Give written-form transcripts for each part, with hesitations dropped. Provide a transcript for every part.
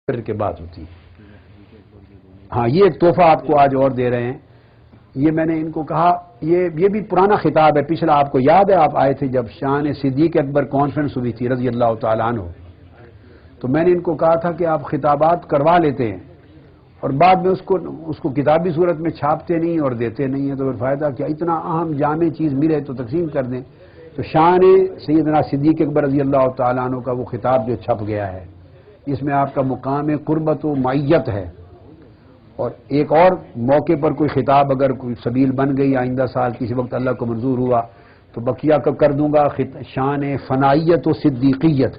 پھر کے بعد ہوتی ہے۔ ہاں، یہ ایک تحفہ آپ کو آج اور دے رہے ہیں۔ یہ میں نے ان کو کہا، یہ بھی پرانا خطاب ہے، پچھلا آپ کو یاد ہے، آپ آئے تھے جب شان صدیق اکبر کانفرنس ہوئی تھی رضی اللہ تعالیٰ عنہ، تو میں نے ان کو کہا تھا کہ آپ خطابات کروا لیتے ہیں اور بعد میں اس کو کتابی صورت میں چھاپتے نہیں اور دیتے نہیں ہیں، تو پھر فائدہ کیا؟ اتنا اہم جامع چیز ملے تو تقسیم کر دیں۔ تو شان سیدنا صدیق اکبر رضی اللہ تعالیٰ عنہ کا وہ خطاب جو چھپ گیا ہے، اس میں آپ کا مقام قربت و معیت ہے، اور ایک اور موقع پر کوئی خطاب اگر کوئی سبیل بن گئی آئندہ سال کسی وقت اللہ کو منظور ہوا تو بقیہ کر دوں گا شان فنائیت و صدیقیت،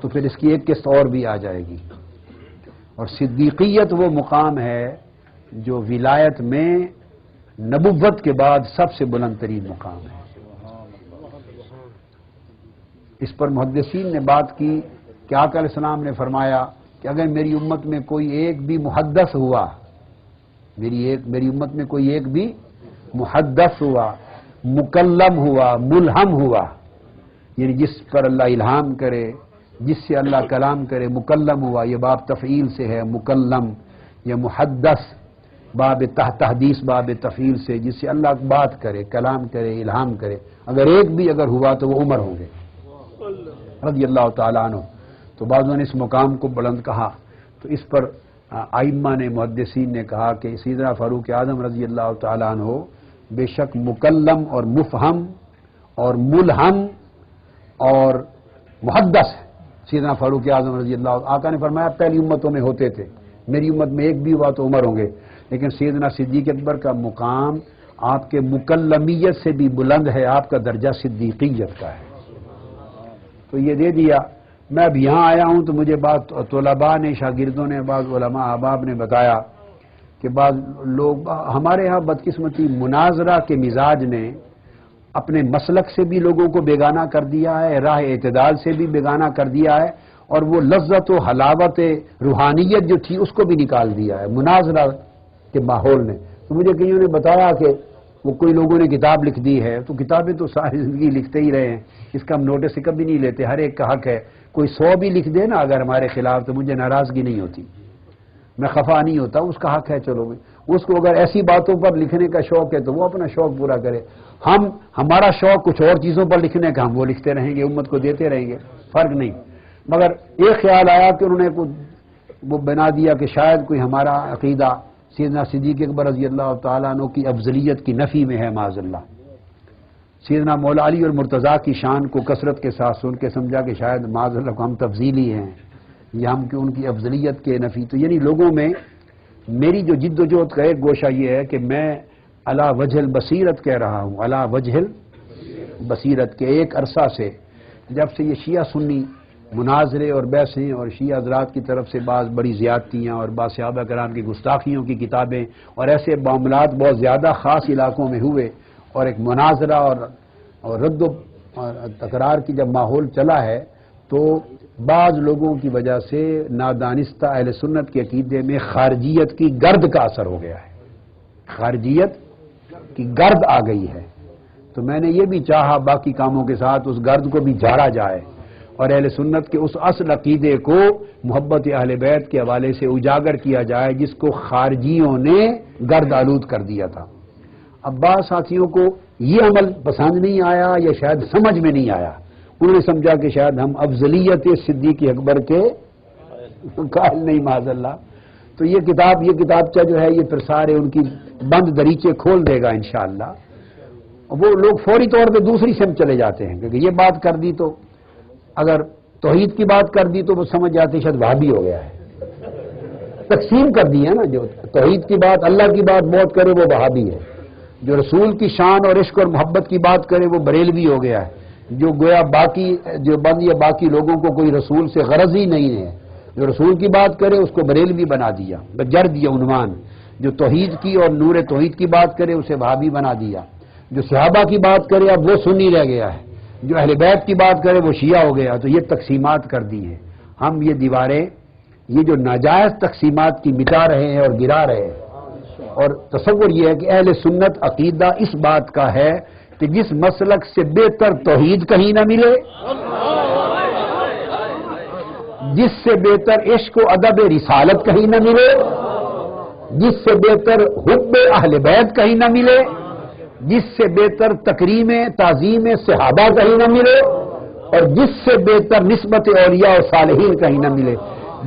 تو پھر اس کی ایک قسط اور بھی آ جائے گی۔ اور صدیقیت وہ مقام ہے جو ولایت میں نبوت کے بعد سب سے بلند ترین مقام ہے۔ اس پر محدثین نے بات کی کہ آقا علیہ السلام نے فرمایا کہ اگر میری امت میں کوئی ایک بھی محدث ہوا، میری امت میں کوئی ایک بھی محدث ہوا، مکلم ہوا، ملہم ہوا، یعنی جس پر اللہ الہام کرے، جس سے اللہ کلام کرے، مکلم ہوا، یہ باب تفعیل سے ہے، مکلم یا محدث باب تحدیث باب تفعیل سے، جس سے اللہ بات کرے، کلام کرے، الہام کرے، اگر ایک بھی اگر ہوا تو وہ عمر ہوں گے رضی اللہ تعالیٰ عنہ۔ تو بعضوں نے اس مقام کو بلند کہا، تو اس پر ائمہ نے، محدثین نے کہا کہ سیدنا فاروق اعظم رضی اللہ تعالیٰ عنہ بے شک مکلم اور مفہم اور ملہم اور محدث سیدنا فاروق اعظم رضی اللہ عنہ۔ آقا نے فرمایا پہلی امتوں میں ہوتے تھے، میری امت میں ایک بھی ہوا تو عمر ہوں گے، لیکن سیدنا صدیق اکبر کا مقام آپ کے مکلمیت سے بھی بلند ہے، آپ کا درجہ صدیقیت کا ہے۔ تو یہ دے دیا۔ میں اب یہاں آیا ہوں تو مجھے بعض طلباء نے، شاگردوں نے، بعض علماء احباب نے بتایا کہ بعض لوگ ہمارے ہاں بدقسمتی مناظرہ کے مزاج نے اپنے مسلک سے بھی لوگوں کو بیگانہ کر دیا ہے، راہ اعتدال سے بھی بیگانہ کر دیا ہے، اور وہ لذت و حلاوت روحانیت جو تھی اس کو بھی نکال دیا ہے مناظرہ کے ماحول نے۔ تو مجھے کئیوں نے بتایا کہ وہ کوئی لوگوں نے کتاب لکھ دی ہے، تو کتابیں تو ساری زندگی لکھتے ہی رہے ہیں، اس کا ہم نوٹس کبھی نہیں لیتے، ہر ایک کا حق ہے، کوئی 100 بھی لکھ دے نا اگر ہمارے خلاف تو مجھے ناراضگی نہیں ہوتی، میں خفا نہیں ہوتا، اس کا حق ہے، چلو اس کو اگر ایسی باتوں پر لکھنے کا شوق ہے تو وہ اپنا شوق پورا کرے، ہمارا شوق کچھ اور چیزوں پر لکھنے کا، ہم وہ لکھتے رہیں گے، امت کو دیتے رہیں گے، فرق نہیں۔ مگر ایک خیال آیا کہ انہوں نے وہ بنا دیا کہ شاید کوئی ہمارا عقیدہ سیدنا صدیق اکبر رضی اللہ تعالیٰ عنہ کی افضلیت کی نفی میں ہے معاذ اللہ، سیدنا مولا علی اور مرتضیٰ کی شان کو کثرت کے ساتھ سن کے سمجھا کہ شاید معاذ اللہ کو ہم تفضیلی ہیں یا ہم ان کی افضلیت کے نفی۔ تو یعنی لوگوں میں میری جو جد و جہد کا ایک گوشہ یہ ہے کہ میں علی وجہ البصیرت کہہ رہا ہوں، علی وجہ البصیرت کے ایک عرصہ سے جب سے یہ شیعہ سنی مناظرے اور بحثیں اور شیعہ حضرات کی طرف سے بعض بڑی زیادتیاں اور بعض صحابہ کرام کی گستاخیوں کی کتابیں اور ایسے معاملات بہت زیادہ خاص علاقوں میں ہوئے، اور ایک مناظرہ اور رد و تکرار کی جب ماحول چلا ہے تو بعض لوگوں کی وجہ سے نادانستہ اہل سنت کے عقیدے میں خارجیت کی گرد کا اثر ہو گیا ہے، خارجیت کی گرد آ گئی ہے۔ تو میں نے یہ بھی چاہا باقی کاموں کے ساتھ اس گرد کو بھی جھاڑا جائے اور اہل سنت کے اس اصل عقیدے کو محبت اہل بیت کے حوالے سے اجاگر کیا جائے جس کو خارجیوں نے گرد آلود کر دیا تھا۔ اب بعض ساتھیوں کو یہ عمل پسند نہیں آیا یا شاید سمجھ میں نہیں آیا، انہوں نے سمجھا کہ شاید ہم افضلیت صدیق اکبر کے قائل نہیں معاذ اللہ۔ تو یہ کتابچہ جو ہے یہ پھر سارے ان کی بند دریچے کھول دے گا انشاءاللہ۔ وہ لوگ فوری طور پہ دوسری سمت چلے جاتے ہیں کیونکہ یہ بات کر دی تو اگر توحید کی بات کر دی تو وہ سمجھ جاتے شاید وہابی ہو گیا ہے، تقسیم کر دی ہے نا، جو توحید کی بات اللہ کی بات بہت کرے وہ وہابی ہے، جو رسول کی شان اور عشق اور محبت کی بات کرے وہ بریلوی ہو گیا ہے، جو گویا باقی جو بند یا باقی لوگوں کو کوئی رسول سے غرض ہی نہیں ہے، جو رسول کی بات کرے اس کو بریلوی بنا دیا، جر دیا عنوان، جو توحید کی اور نور توحید کی بات کرے اسے وہابی بنا دیا، جو صحابہ کی بات کرے اب وہ سنی رہ گیا ہے، جو اہل بیت کی بات کرے وہ شیعہ ہو گیا۔ تو یہ تقسیمات کر دی ہیں ہم، یہ دیواریں، یہ جو ناجائز تقسیمات کی مٹا رہے ہیں اور گرا رہے ہیں، اور تصور یہ ہے کہ اہل سنت عقیدہ اس بات کا ہے کہ جس مسلک سے بہتر توحید کہیں نہ ملے جس سے بہتر عشق و ادب رسالت کہیں نہ ملے، جس سے بہتر حب اہل بیت کہیں نہ ملے، جس سے بہتر تکریم تعظیم صحابہ کہیں نہ ملے، اور جس سے بہتر نسبت اولیاء و صالحین کہیں نہ ملے۔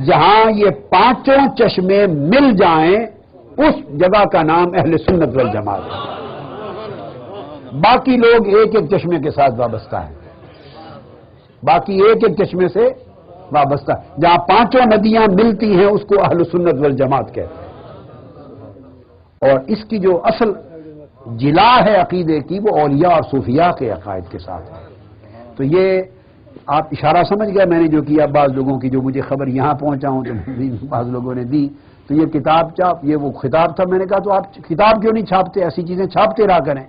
جہاں یہ پانچوں چشمے مل جائیں اس جگہ کا نام اہل سنت والجماعت ہے۔ باقی لوگ ایک ایک چشمے کے ساتھ وابستہ ہیں، باقی ایک ایک چشمے سے وابستہ، جہاں پانچوں ندیاں ملتی ہیں اس کو اہل سنت والجماعت کہتے ہیں۔ اور اس کی جو اصل جلا ہے عقیدے کی وہ اولیاء اور صوفیاء کے عقائد کے ساتھ ہے۔ تو یہ آپ اشارہ سمجھ گئے میں نے جو کیا، بعض لوگوں کی جو مجھے خبر یہاں پہنچا ہوں تو بعض لوگوں نے دی، تو یہ کتاب چھاپ، یہ وہ خطاب تھا، میں نے کہا تو آپ کتاب کیوں نہیں چھاپتے، ایسی چیزیں چھاپتے رہا کریں۔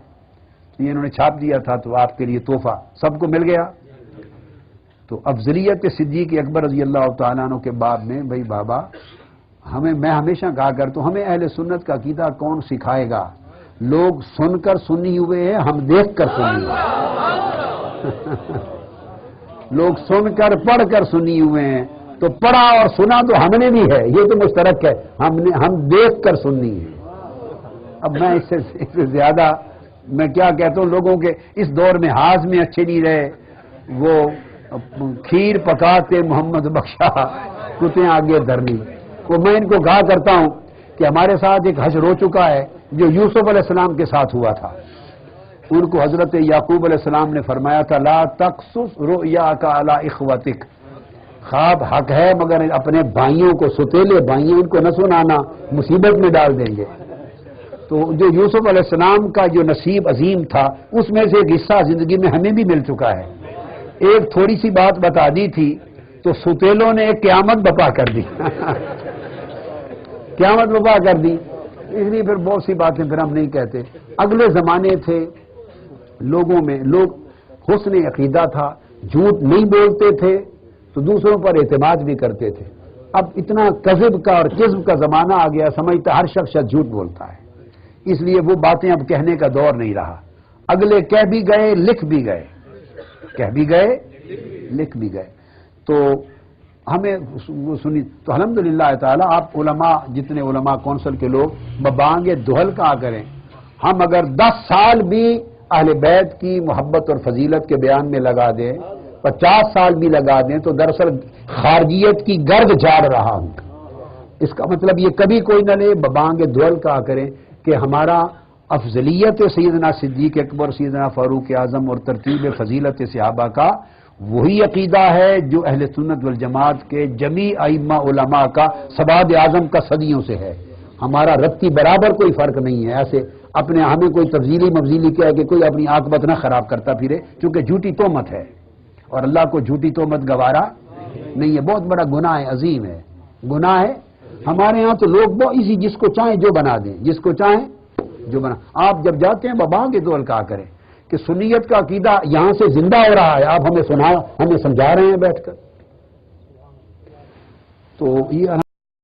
یہ انہوں نے چھاپ دیا تھا تو آپ کے لیے تحفہ سب کو مل گیا۔ تو افضلیت صدیق اکبر رضی اللہ تعالیٰ عنہ کے باب میں، بھائی بابا میں ہمیشہ کہا کرتا ہوں، ہمیں اہل سنت کا عقیدہ کون سکھائے گا؟ لوگ سن کر سنی ہوئے ہیں، ہم دیکھ کر سنی ہوئے ہیں۔ لوگ سن کر پڑھ کر سنی ہوئے ہیں، تو پڑھا اور سنا تو ہم نے بھی ہے، یہ تو مشترک ہے، ہم دیکھ کر سننی ہے۔ اب میں اس سے زیادہ میں کیا کہتا ہوں، لوگوں کے اس دور میں ہاضمے میں اچھے نہیں رہے، وہ کھیر پکاتے محمد بخشا کتے آگے دھرنی، وہ میں ان کو کہا کرتا ہوں کہ ہمارے ساتھ ایک حشر ہو چکا ہے جو یوسف علیہ السلام کے ساتھ ہوا تھا۔ ان کو حضرت یعقوب علیہ السلام نے فرمایا تھا لا تقصص رؤیاک علی اخوتک، خواب حق ہے مگر اپنے بھائیوں کو، ستیلے بھائیوں، ان کو نہ سنانا، مصیبت میں ڈال دیں گے۔ تو جو یوسف علیہ السلام کا جو نصیب عظیم تھا اس میں سے ایک حصہ زندگی میں ہمیں بھی مل چکا ہے۔ ایک تھوڑی سی بات بتا دی تھی تو ستیلوں نے ایک قیامت بپا کر دی قیامت بپا کر دی، اس لیے پھر بہت سی باتیں پھر ہم نہیں کہتے۔ اگلے زمانے تھے، لوگوں میں لوگ حسن عقیدہ تھا، جھوٹ نہیں بولتے تھے تو دوسروں پر اعتماد بھی کرتے تھے۔ اب اتنا کذب کا اور کذب کا زمانہ آ گیا، سمجھتا ہر شخص جھوٹ بولتا ہے، اس لیے وہ باتیں اب کہنے کا دور نہیں رہا۔ اگلے کہہ بھی گئے، لکھ بھی گئے، کہہ بھی گئے، لکھ بھی گئے۔ تو ہمیں سنی تو الحمدللہ تعالیٰ آپ علماء، جتنے علماء کونسل کے لوگ ببانگ دہل کہا کریں، ہم اگر 10 سال بھی اہل بیت کی محبت اور فضیلت کے بیان میں لگا دیں، 50 سال بھی لگا دیں، تو دراصل خارجیت کی گرد جھاڑ رہا ہوں۔ اس کا مطلب یہ کبھی کوئی نہ لے، ببانگ دہل کہا کریں کہ ہمارا افضلیت سیدنا صدیق اکبر، سیدنا فاروق اعظم اور ترتیب فضیلت صحابہ کا وہی عقیدہ ہے جو اہل سنت والجماعت کے جمیع ائمہ علماء کا سواد اعظم کا صدیوں سے ہے۔ ہمارا رتی برابر کوئی فرق نہیں ہے۔ ایسے اپنے ہمیں کوئی تفضیلی مفضیلی کہہ کہ کوئی اپنی عاقبت نہ خراب کرتا پھرے، کیونکہ جھوٹی تہمت ہے اور اللہ کو جھوٹی تہمت گوارا نہیں ہے، بہت بڑا گناہ ہے، عظیم ہے، گناہ ہے۔ ہمارے ہاں تو لوگ بہت ایزی، جس کو چاہیں جو بنا دیں، جس کو چاہیں جو بنا۔ آپ جب جاتے ہیں ببانگ دہل کہا کریں کہ سنیت کا عقیدہ یہاں سے زندہ ہو رہا ہے، آپ ہمیں سمجھا رہے ہیں بیٹھ کر۔ تو یہ